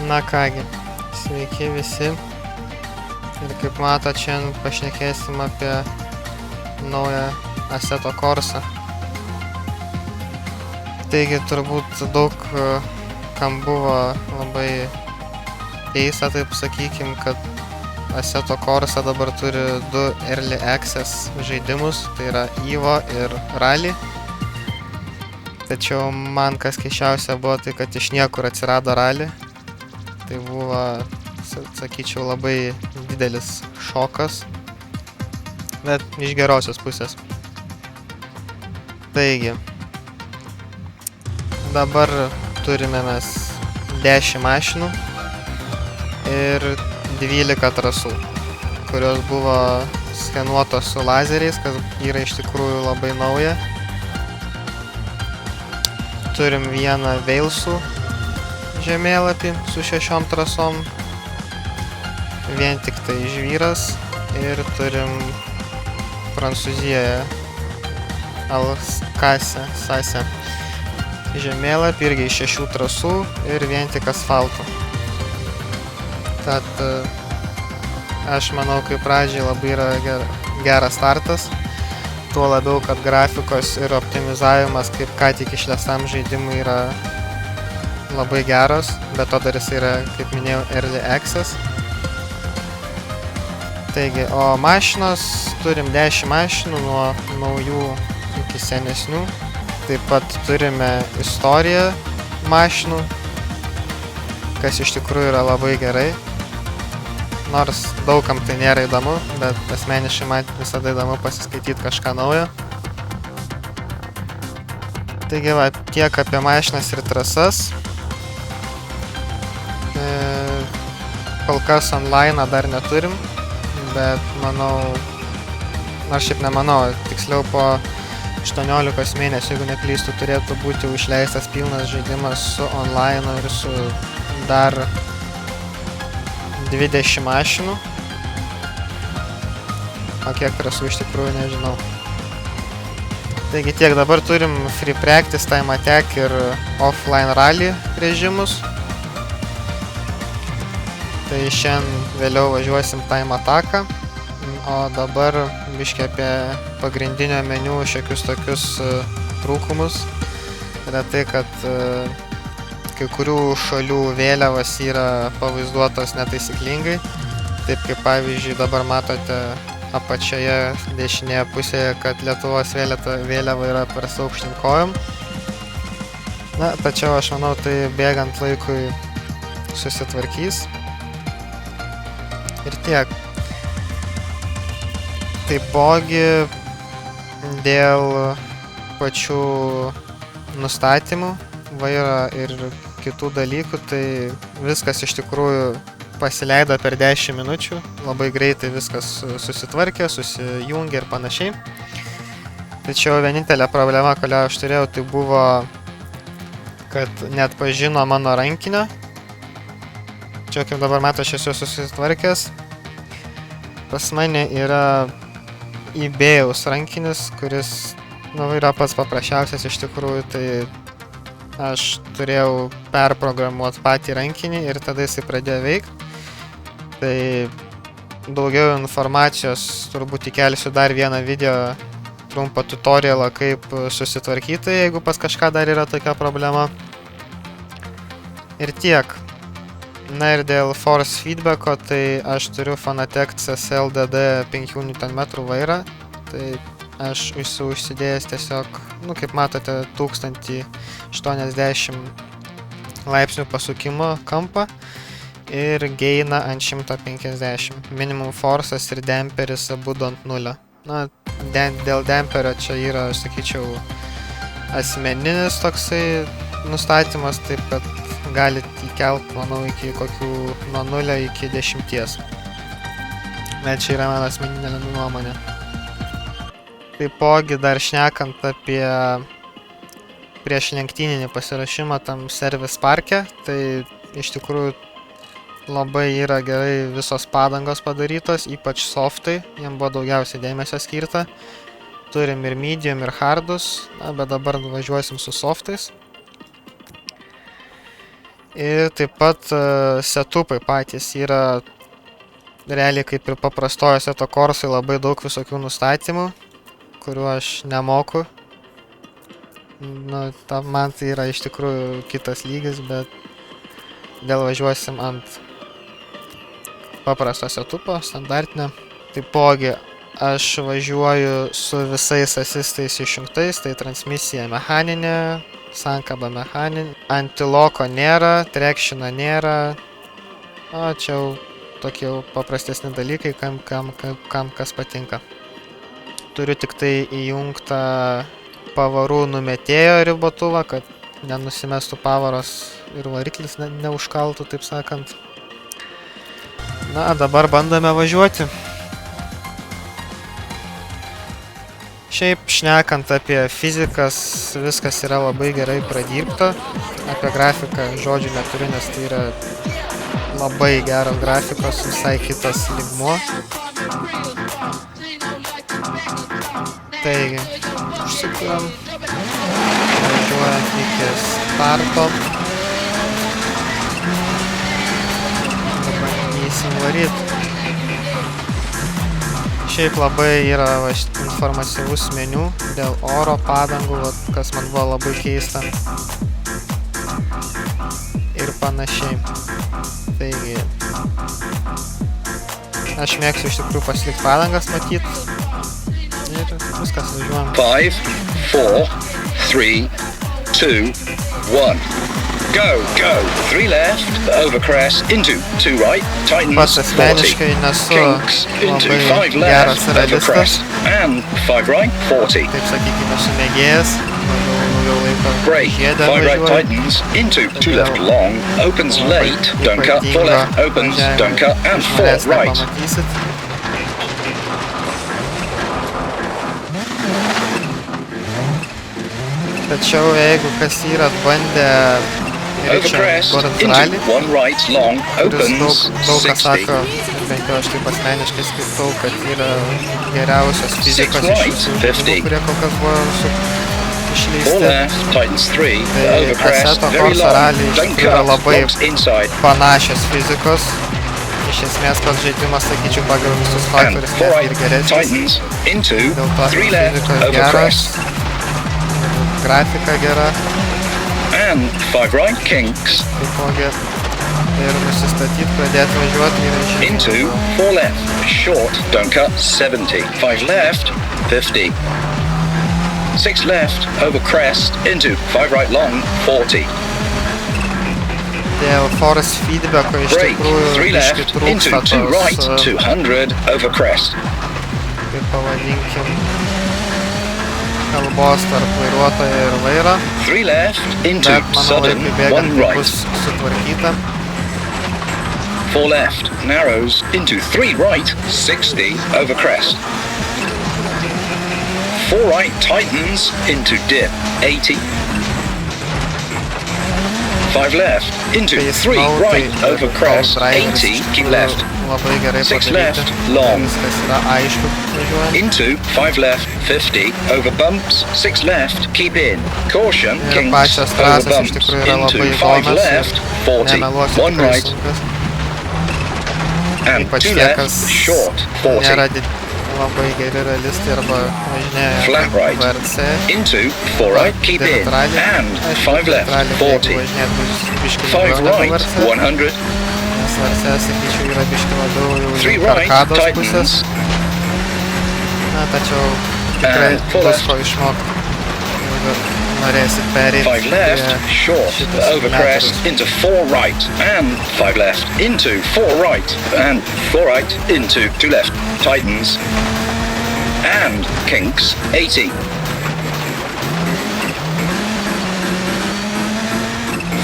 Na kągi, sveiki visi. Ir kaip matot, šiandien pašnekėsim apie naują Assetto Corsa. Taigi turbūt daug kam buvo labai keista, taip sakykim, kad Assetto Corsa dabar turi du Early Access žaidimus, tai yra EVO ir Rally. Tačiau man kas keisčiausia buvo tai, kad iš niekur atsirado Rally. Tai buvo, sakyčiau, labai didelis šokas, bet iš gerosios pusės. Taigi, dabar turime mes 10 mašinų ir 12 trasų, kurios buvo skenuotos su lazeriais, kas yra iš tikrųjų labai nauja. Turim vieną Walesų žemėlapį su 6 trasom, vien tik tai žvyras, ir turim Prancūzijoje Alsace žemėlapį irgi iš 6 trasų ir vien tik asfaltų. Tad aš manau, kaip pradžiai labai yra geras startas, tuo labiau, kad grafikos ir optimizavimas, kaip ką tik išleistam žaidimui, yra labai geros, bet to dar jis yra, kaip minėjau, Early Access. Taigi, o mašinos, turim 10 mašinų nuo naujų iki senesnių. Taip pat turime istoriją mašinų, kas iš tikrųjų yra labai gerai. Nors daugam tai nėra įdomu, bet asmeniškai man visada įdomu pasiskaityti kažką naujo. Taigi va, tiek apie mašinas ir trasas. Kol kas online dar neturim, bet manau, nors šiaip nemanau, tiksliau po 18 mėnesių, jeigu neklystu, turėtų būti išleistas pilnas žaidimas su online ir su dar 20 mašinų. O kiek trasų iš tikrųjų nežinau. Taigi tiek, dabar turim Free Practice, Time Attack ir Offline Rally režimus. Tai šiandien vėliau važiuosim Time Attacką, o dabar biškį apie pagrindinio meniu šiokius tokius trūkumus. Yra tai, kad kai kurių šalių vėliavos yra pavaizduotos netaisyklingai. Taip kaip pavyzdžiui dabar matote apačioje dešinėje pusėje, kad Lietuvos vėliava yra per aukštyn kojom. Na, tačiau aš manau, tai bėgant laikui susitvarkys. Ir tiek. Taipogi dėl pačių nustatymų vairo ir kitų dalykų, tai viskas iš tikrųjų pasileido per 10 minučių. Labai greitai viskas susitvarkė, susijungė ir panašiai. Tačiau vienintelė problema, kurią aš turėjau, tai buvo, kad neatpažino mano rankinio. Čia, kaip dabar matau, aš esu susitvarkęs. Pas mane yra eBay'aus rankinis, kuris yra pats paprasčiausias iš tikrųjų, tai aš turėjau perprogramuoti patį rankinį ir tada jisai pradėjo veikti. Tai daugiau informacijos turbūt įkelsiu dar vieną video, trumpą tutorialą, kaip susitvarkyti, jeigu pas kažką dar yra tokia problema. Ir tiek. Na ir dėl force feedbacko, tai aš turiu Fanatec CSL-DD 5 Nm vairą. Tai aš užsidėjęs tiesiog, kaip matote, 1080 laipsnių pasukimo kampą ir gainą ant 150. Minimum force'as ir demperis abudu ant 0. Na, dėl demperio čia yra, aš sakyčiau, asmeninis toksai nustatymas, taip kad galit įkelt, manau, iki kokių nuo 0 iki 10. Bet čia yra mano asmeninė nuomonė. Taipogi dar šnekant apie prieš lenktyninį pasiruošimą tam Service Parke, tai iš tikrųjų labai yra gerai visos padangos padarytos, ypač softai, jiem buvo daugiausiai dėmesio skirta. Turim ir medium, ir hardus, bet dabar važiuosim su softais. Ir taip pat setupai patys yra realiai kaip ir paprastojose to korsai labai daug visokių nustatymų, kuriuo aš nemoku. Nu, man tai yra iš tikrųjų kitas lygis, bet vėl važiuosim ant paprasto setupo, standartinio. Taipogi aš važiuoju su visais asistais išjungtais, tai transmisija mechaninė, sankaba mechaninė, antiloko nėra, trekšino nėra, o čia jau tokie jau paprastesni dalykai, kam kas patinka. Turiu tik tai įjungtą pavarų numetėjo ribotuvą, kad nenusimestų pavaros ir variklis neužkaltų, taip sakant. Na, dabar bandome važiuoti. Šiaip šnekant apie fizikas, viskas yra labai gerai pradirbta. Apie grafiką žodžių neturiu, nes tai yra labai geras grafikos, visai kitas lygmuo. Taigi, užsukam, važiuojant iki starto. Bandysim varyti. Šiaip labai yra informatyvus meniu dėl oro padangų, kas man buvo labai keista. Ir panašiai. Taigi, aš mėgsiu iš tikrųjų pasilikti padangas matyt. Ir viskas, važiuojam. 5, 4, 3, 2, 1. Go, go. 3 left, over crest, into 2 right, tightens, Pats 40. asmeniškai nesu Kinks, into 5 labai geras left, over realistas. crest, and 5 right, 40. Taip sakykime, esu mėgėjas. Daugiau laiko Brake, žiedę 5 right važiuoju. tightens, into 2 left long, opens late, don't cut, 4 left, opens, don't cut, and 4 right. Pamatysit. Tačiau jeigu kas yra bandę Over crest, into 1 right long, opens, daug kas 60. sako, bent jau aš taip asmeniškai skaitau, kad yra geriausios fizikos iš visų žaidimų, kurie kol kas buvo 4 išleisti. left, tightens 3, Tai over crest, Assetto very Corsa long, Rally iš don't tikrųjų yra cut, labai blocks inside, panašios fizikos. Iš esmės pats žaidimas, sakyčiau, pagal visus and faktorius 4 net ir right, geresnis. tightens, into Dėl to 3 left, fizikos over geras, crest, grafika gera, and 5 right, kinks, taipogi ir nusistatyti, pradėti važiuoti yra into žinoma. 4 left, short, don't cut, 70, 5 left, 50, 6 left, over crest, into 5 right long, 40, Dėl force feedbacko iš brake, tikrųjų 3 biškį left, into trūksta 2 right, tos, 200, over crest, kaip pavadinkim, kalbos tarp vairuotojo ir vairo, 3 left, into bet manau sudden, laikui 1 bėgant tai right, bus sutvarkyta. 4 left, narrows, into 3 right, 60, over crest. 4 right, tightens, into dip, 80. 5 left, into Tai 3 snow, right, tai over crest, driving 80, iš keep tikrųjų left. Labai gerai 6 padaryti. left, long. Viskas yra aišku važiuojant. Into 5 left, 50, over bumps, 6 left, keep in. Caution, Ir kinks, pačios over trasos iš bumps, tikrųjų yra into labai 5 įdomios left, ir 40, nemeluosiu 1 tikrai right, sunkios. and Ypač 2 tie, left, kas short, 40. nėra labai geri realistai arba važinėja Flat right. VRC. Into 4 right, keep in, Rally. and Aišku, 5 left, rally, 40. jeigu važinėt bus biškį 5 lengviau negu right, VRC. 100, Nes VRC, sakyčiau, yra biškį labiau jau 3 link right, arkados pusės. tightens, Na, tačiau tikrai and 4 bus left. ko išmokti. Jeigu norėsit pereiti 5 left, short, šitas over crest, simuliatorius. into 4 right, and 5 left, into 4 right, and 4 right, into 2 left, tightens, and kinks, 80.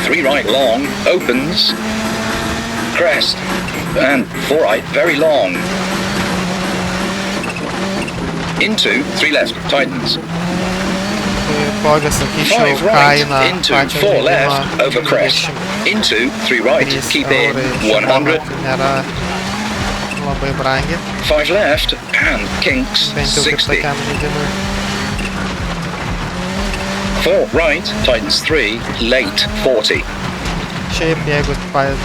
3 right long, opens, crest, and 4 right, very long. Into 3 left, tightens. Taipogi, sakyčiau, 5 right, kaina into pačio 4 left, žaidimo over crest, into 3 right, 23 keep in, eurai 100, nėra labai brangi, 5 left, and kinks, bent jau kaip 60. tokiam žaidimui. 4 right, tightens 3, late, 40. Šiaip, jeigu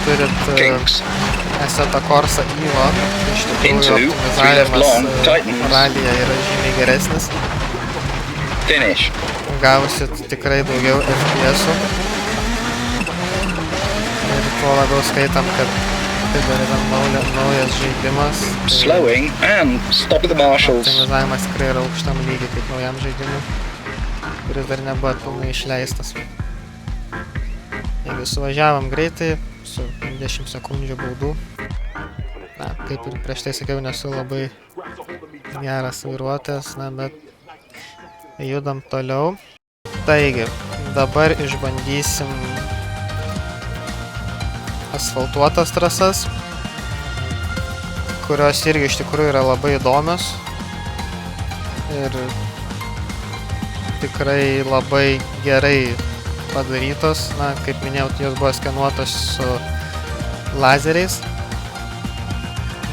turit Kinks. Assetto Corsa Evo, tai iš Into tikrųjų 3 left long, optimizavimas tightens. ralyje yra žymiai geresnis. Finish. Gausit tikrai daugiau FPS-ų. Ir tuo labiau skaitam, kad tai dar yra naujas žaidimas. Tai Slowing and stop at the marshals. optimizavimas tikrai yra aukštam lygiai kaip naujam žaidimui, kuris dar nebuvo pilnai išleistas. Jeigu suvažiavom greitai, su 20 sekundžių baudų. Na, kaip ir prieš tai sakiau, nesu labai geras vairuotojas, na, bet judam toliau. Taigi, dabar išbandysim asfaltuotas trasas, kurios irgi iš tikrųjų yra labai įdomios ir tikrai labai gerai padarytos. Na, kaip minėjau, jos buvo skenuotos su lazeriais.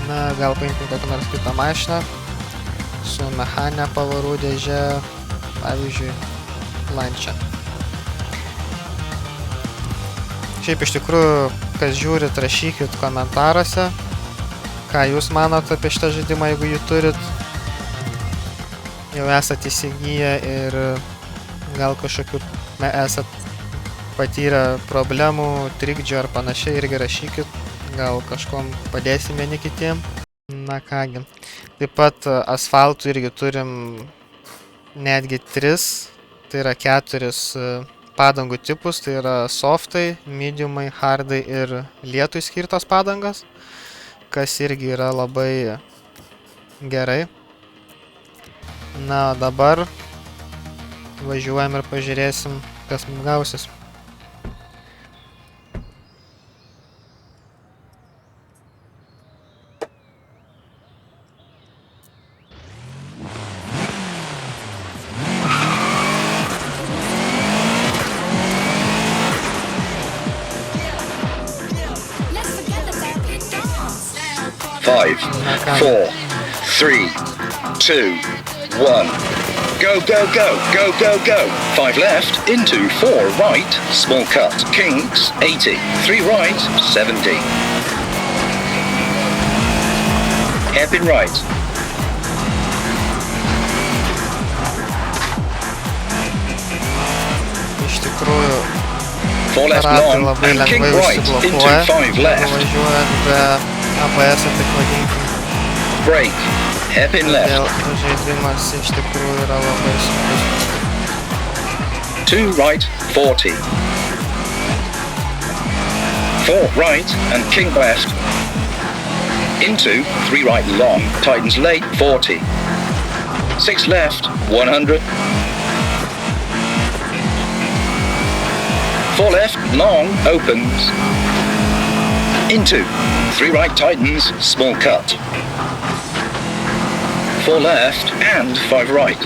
Na, gal paimkim kokią nors kitą mašiną su mechaninė pavarų dėže, pavyzdžiui, Lancia. Šiaip iš tikrųjų, kas žiūrit, rašykit komentaruose, ką jūs manot apie šitą žaidimą, jeigu jį turit. Jau esat įsigiję ir gal kažkokių esat patyrę problemų, trikdžių ar panašiai, irgi rašykit, gal kažkom padėsim vieni kitiem. Na kągi. Taip pat asfaltų irgi turim netgi 3, tai yra 4 padangų tipus, tai yra softai, mediumai, hardai ir lietui skirtos padangos, kas irgi yra labai gerai. Na, o dabar važiuojam ir pažiūrėsim, kas mums gausis. Five, 4, 3, 2, 1. Go, go, go, go, go, go. 5 left, into 4 right, small cut. Kinks, 80. 3 right, 70. Hairpin right. Iš tikrųjų, 4 left ratai long, labai and kink lengvai right, into užsiblokuoja, 5 left. važiuojant be ABS, taip vadinkim. Brake, hairpin Dėl left. žaidimas iš tikrųjų yra labai sunkus. 2 right, 40. 4 right, and kink left. Into 3 right long, tightens late, 40. 6 left, 100. 4 left, long, opens. Into 3 right, tightens, small cut. 4 left, and 5 right.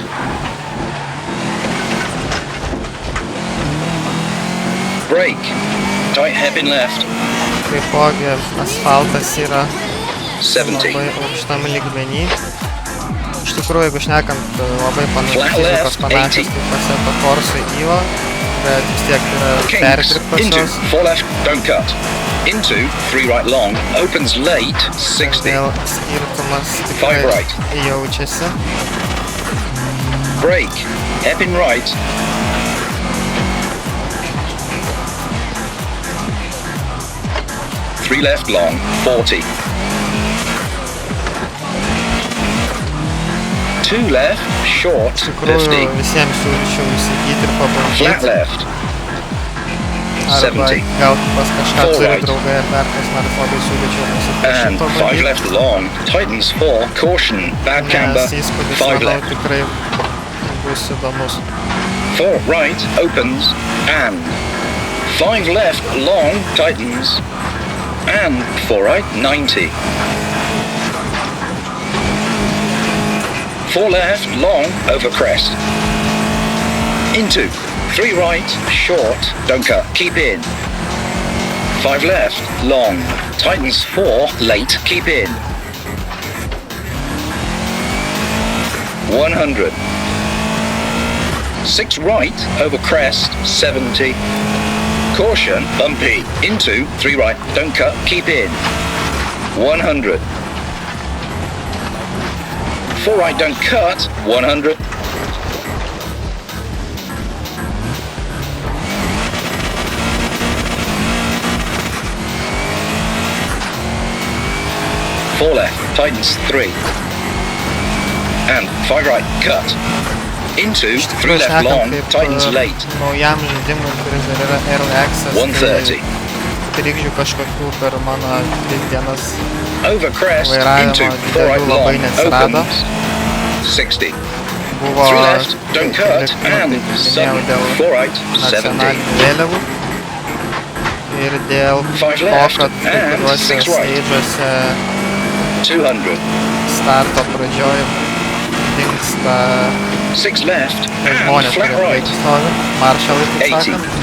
Brake, tight hairpin left, Taipogi asfaltas yra 70. labai aukštam lygmenį. Iš tikrųjų, jeigu šnekant, labai Flat fizikos left, panašios 80. kaip Assetto Corsa Evo, bet vis tiek yra Kinks, into perdirbtosios. 4 left, don't cut. Into 3 right long, opens late, 60. Todėl skirtumas 5 tikrai right. jaučiasi. Brake, hairpin right. Three left long, 40. 2 left, short, Iš tikrųjų, 50. visiems siūlyčiau įsigyti ir Flat pabandyti. left, Arba 70. gal pas kažką Full turi right. draugai ar dar kas nors, labai siūlyčiau and nusipirkti 5 pabandyti. left long, tightens 4, caution, bad camber, Nes įspūdis, 5 manau, left. tikrai bus įdomus. 4 right, opens, and 5 left, long, tightens, and 4 right, 90. 4 left, long, over crest. Into, 3 right, short, don't cut, keep in. 5 left, long, tightens 4, late, keep in. 100. 6 right, over crest, 70. Caution, bumpy. Into 3 right, don't cut, keep in. 100. 4 right, don't cut, 100. Four left, tightens 3. And 5 right, cut. Into 3 left long, tightens late. Naujam žaidimui, kuris dar yra Early Access. 130. Trikdžių kažkokių per mano 2 dienas Over crest, into vairavimo 4 right didelių labai long, neatsirado. opens. 60. Buvo 3 left, don't cut, and minėjau sudden. dėl 4 right, 70. nacionalinių vėliavų. Ir dėl 5 to, left, kad kai and kuriuose 6 right. stage'uose 200. starto pradžioj dingsta 6 left, and žmonės, flat kurie right. stovi, maršalai, taip 80. sakant.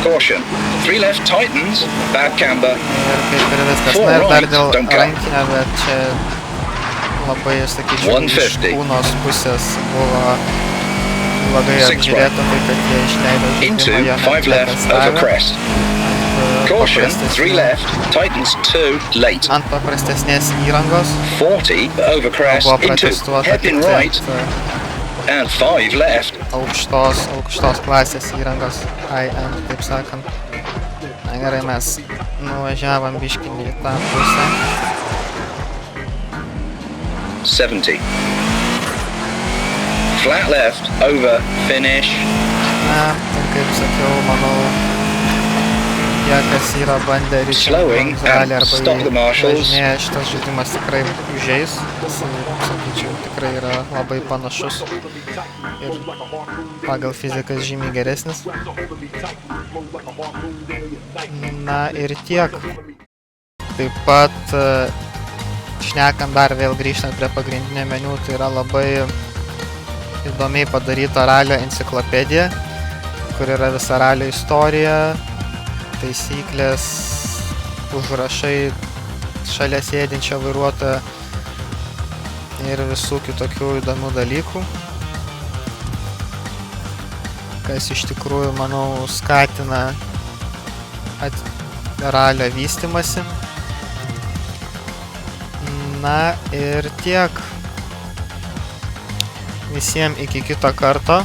Caution. 3 left, tightens, bad camber. Ir kaip ir viskas. Four Na ir dar right, dėl don't cut. rankinio, bet čia labai, sakyčiau, iš 150. kūnos pusės buvo labai 6 apžiūrėta, tai kad jie išleido Into žaidimą, jame 5 left, over testavę crest. Caution. 3 left, tightens 2, late. ant paprastesnės įrangos 40, over crest, buvo into protestuota hairpin tik right, and 5 left. aukštos klasės įrangos high-end, taip sakant. Na gerai, mes nuvažiavam biškinį į tą pusę. 70. Flat left, over, finish. Na, tai kaip sakiau, manau, tie, kas yra bandę Slowing Richard and stop the marshals. važinėję, šitas žaidimas tikrai užeis. Sakyčiau, tikrai yra labai panašus ir pagal fizikas žymiai geresnis. Na ir tiek. Taip pat, šnekant dar vėl grįžtant prie pagrindinio meniu, tai yra labai įdomiai padaryta ralio enciklopedija, kur yra visa ralio istorija, taisyklės, užrašai šalia sėdinčio vairuotojo ir visų kitokių įdomių dalykų, kas iš tikrųjų, manau, skatina ralio vystymasi. Na ir tiek. Visiems iki kito karto.